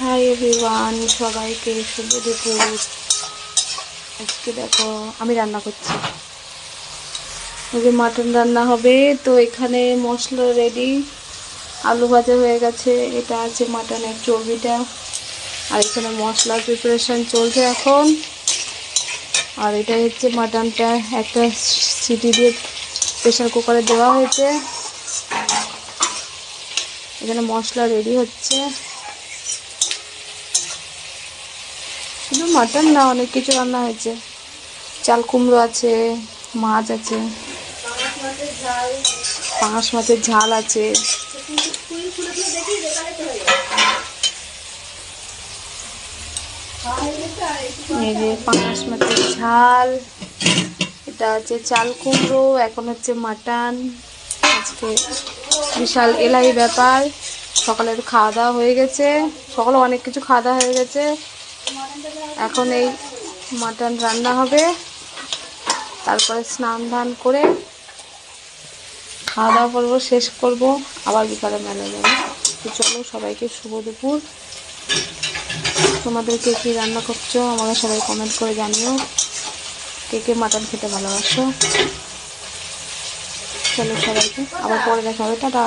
Hi everyone, সবাইকে শুভ দুপুর। আজকে দেখো আমি রান্না করছি, মাটন রান্না হবে। তো এখানে মশলা রেডি, আলু ভাজা হয়ে গেছে, এটা আছে মাটনের চর্বিটা, আর এখানে মশলার প্রিপারেশন চলছে এখন। আর এটা হচ্ছে মাটনটা একটা সিটি দিয়ে প্রেশার কুকারে দেওয়া হয়েছে। এখানে মশলা রেডি হচ্ছে। শুধু মাটন না, অনেক কিছু রান্না হয়েছে। চাল কুমড়ো আছে, মাছ আছে, পাঙাশ মাছের ঝাল আছে। এই যে পাঙাশ মাছের ঝাল, এটা হচ্ছে চাল কুমড়ো, এখন হচ্ছে মাটন। আজকে বিশাল এলাই ব্যাপার। সকালের খাওয়া দাওয়া হয়ে গেছে, সকালে অনেক কিছু খাওয়া দাওয়া হয়ে গেছে। এখন এই মাটন রান্না হবে, তারপরে স্নান ধান করে খাওয়া দাওয়া করবো, শেষ করব, আবার বিকালে মেলা যাবো। তো চলো, সবাইকে শুভ দুপুর। তোমাদের কে কী রান্না করছো আমাকে সবাই কমেন্ট করে জানিও। কে কে মাটন খেতে ভালোবাসো। চলো সবাইকে আবার পরে দেখা হবে, টাটা।